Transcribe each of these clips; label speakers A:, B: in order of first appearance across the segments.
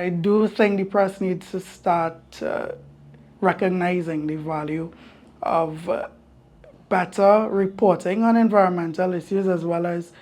A: I do think the press needs to start recognizing the value of better reporting on environmental issues as well as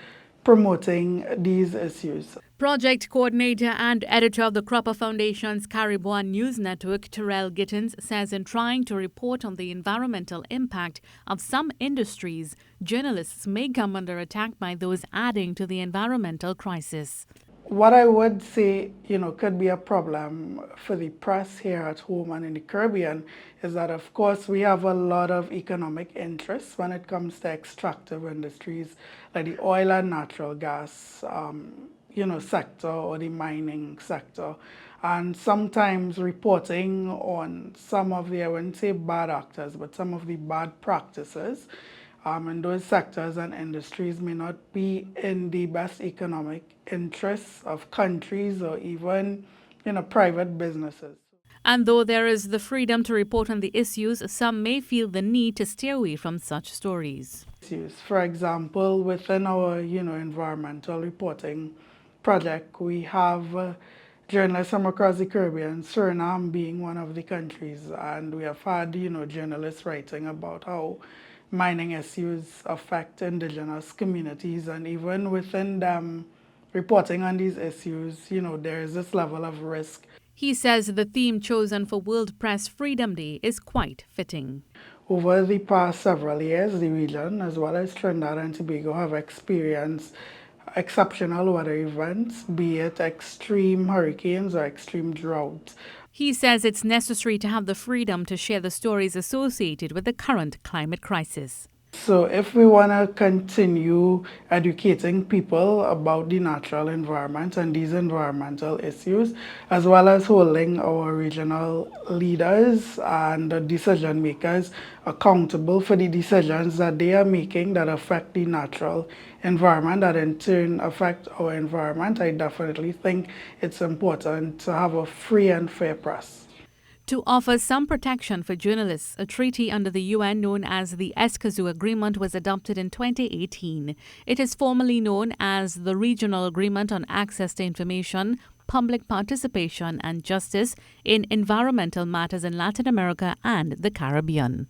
A: promoting these issues.
B: Project coordinator and editor of the Cropper Foundation's Caribbean News Network, Terrell Gittins, says in trying to report on the environmental impact of some industries, journalists may come under attack by those adding to the environmental crisis.
A: What I would say, could be a problem for the press here at home and in the Caribbean is that, of course, we have a lot of economic interests when it comes to extractive industries like the oil and natural gas, sector or the mining sector. And sometimes reporting on some of the, I wouldn't say bad actors, but some of the bad practices in those sectors and industries may not be in the best economic interests of countries or even, private businesses.
B: And though there is the freedom to report on the issues, some may feel the need to stay away from such stories.
A: For example, within our, environmental reporting project, we have journalists from across the Caribbean, Suriname being one of the countries, and we have had, journalists writing about how mining issues affect indigenous communities, and even within them reporting on these issues, there is this level of risk.
B: He says the theme chosen for World Press Freedom Day is quite fitting.
A: Over the past several years, the region, as well as Trinidad and Tobago, have experienced exceptional weather events, be it extreme hurricanes or extreme drought.
B: He says it's necessary to have the freedom to share the stories associated with the current climate crisis.
A: So if we want to continue educating people about the natural environment and these environmental issues, as well as holding our regional leaders and decision makers accountable for the decisions that they are making that affect the natural environment, that in turn affect our environment, I definitely think it's important to have a free and fair press.
B: To offer some protection for journalists, a treaty under the UN known as the Escazú Agreement was adopted in 2018. It is formally known as the Regional Agreement on Access to Information, Public Participation and Justice in Environmental Matters in Latin America and the Caribbean.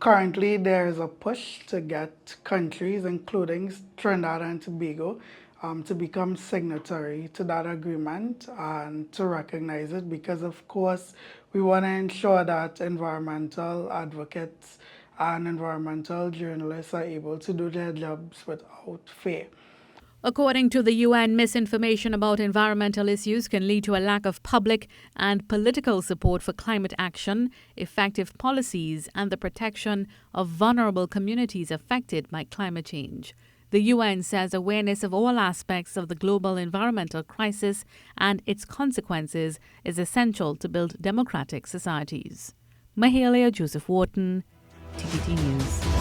A: Currently, there is a push to get countries, including Trinidad and Tobago, to become signatory to that agreement and to recognize it, because of course we want to ensure that environmental advocates and environmental journalists are able to do their jobs without fear.
B: According to the UN, misinformation about environmental issues can lead to a lack of public and political support for climate action, effective policies, and the protection of vulnerable communities affected by climate change. The UN says awareness of all aspects of the global environmental crisis and its consequences is essential to build democratic societies. Mahalia Joseph-Wharton, TPT News.